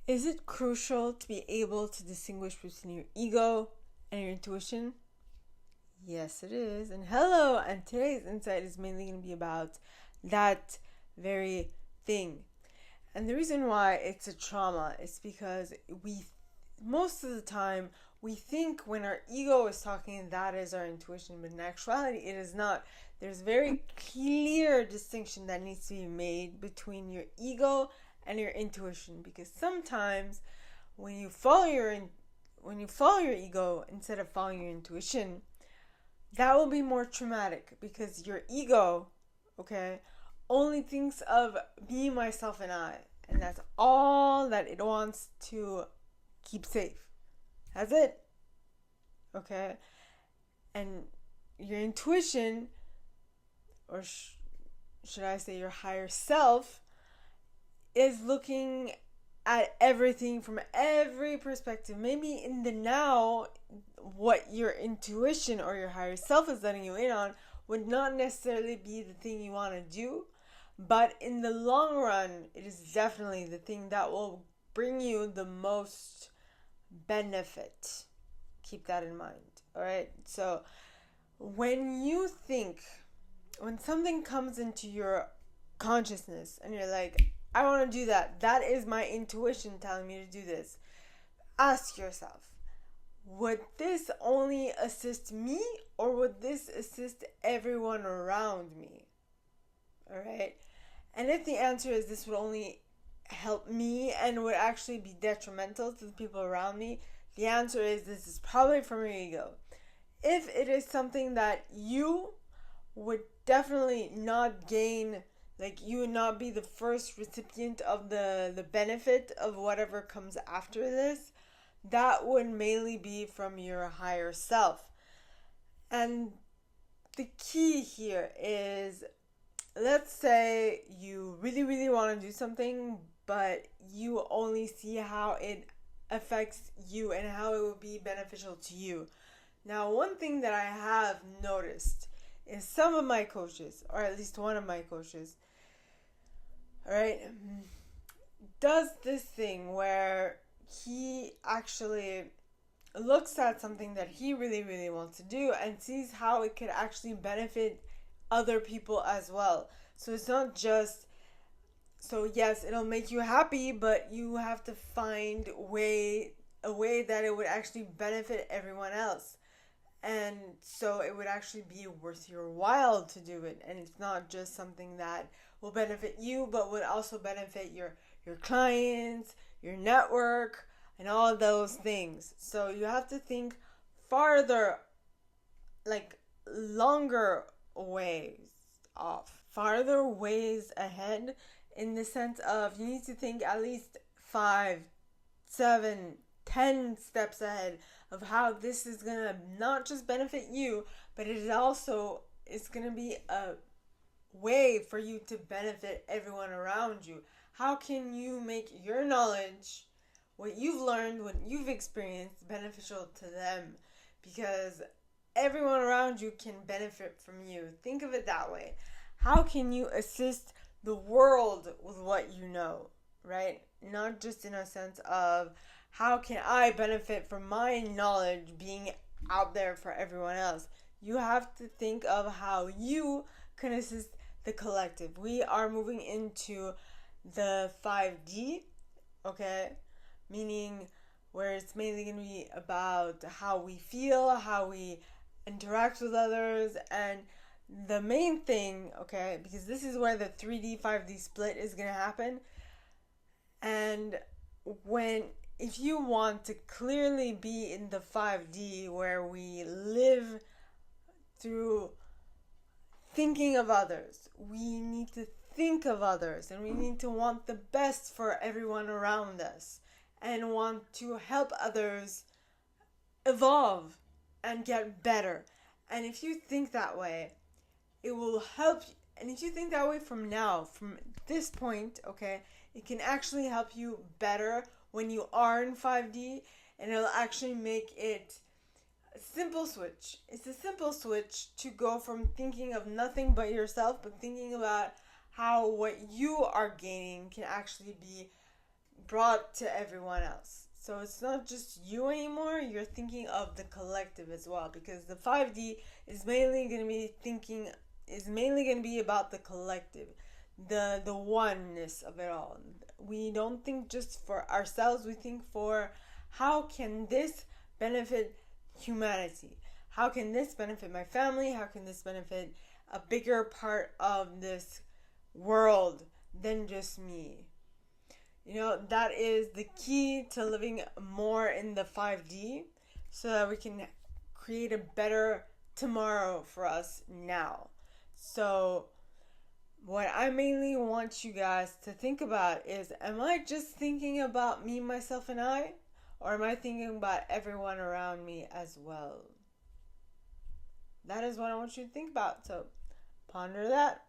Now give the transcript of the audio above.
Is it crucial to be able to distinguish between your ego and your intuition? Yes, it is. And hello, and today's insight is mainly going to be about that very thing. And the reason why it's a trauma is because most of the time, we think when our ego is talking, that is our intuition, but in actuality, it is not. There's very clear distinction that needs to be made between your ego and your intuition, because sometimes when you follow your ego instead of following your intuition, that will be more traumatic because your ego, okay, only thinks of me, myself, and I, and that's all that it wants to keep safe. That's it, okay? And your intuition, or should I say your higher self, is looking at everything from every perspective. Maybe in the now, what your intuition or your higher self is letting you in on would not necessarily be the thing you want to do, but in the long run, it is definitely the thing that will bring you the most benefit. Keep that in mind, all right? So when something comes into your consciousness and you're like, I want to do that, that is my intuition telling me to do this, ask yourself, would this only assist me or would this assist everyone around me? All right? And if the answer is this would only help me and would actually be detrimental to the people around me, the answer is this is probably from your ego. If it is something that you would definitely not gain, like you would not be the first recipient of the benefit of whatever comes after this, that would mainly be from your higher self. And the key here is, let's say you really, really want to do something, but you only see how it affects you and how it will be beneficial to you. Now, one thing that I have noticed is some of my coaches, or at least one of my coaches, all right, does this thing where he actually looks at something that he really, really wants to do and sees how it could actually benefit other people as well. So it's not just, so yes, it'll make you happy, but you have to find a way that it would actually benefit everyone else. And so it would actually be worth your while to do it. And it's not just something that will benefit you, but would also benefit your clients, your network, and all those things. So you have to think farther, like longer ways off, farther ways ahead, in the sense of you need to think at least 5, 7, 10 steps ahead of how this is gonna not just benefit you, but it also is gonna be a way for you to benefit everyone around you. How can you make your knowledge, what you've learned, what you've experienced, beneficial to them? Because everyone around you can benefit from you. Think of it that way. How can you assist the world with what you know, right? Not just in a sense of how can I benefit from my knowledge being out there for everyone else. You have to think of how you can assist the collective. We are moving into the 5D, okay? Meaning where it's mainly going to be about how we feel, how we interact with others, and the main thing, okay, because this is where the 3D, 5D split is going to happen. And if you want to clearly be in the 5D where we live through thinking of others, we need to think of others and we need to want the best for everyone around us and want to help others evolve and get better. And if you think that way, it will help you. And if you think that way from this point, okay, it can actually help you better when you are in 5D, and it'll actually make it a simple switch. It's a simple switch to go from thinking of nothing but yourself, but thinking about how what you are gaining can actually be brought to everyone else. So it's not just you anymore, you're thinking of the collective as well, because the 5D is mainly going to be about the collective, the oneness of it all. We don't think just for ourselves, we think for how can this benefit humanity? How can this benefit my family? How can this benefit a bigger part of this world than just me? That is the key to living more in the 5D, so that we can create a better tomorrow for us now. So what I mainly want you guys to think about is, am I just thinking about me, myself, and I? Or am I thinking about everyone around me as well? That is what I want you to think about. So ponder that.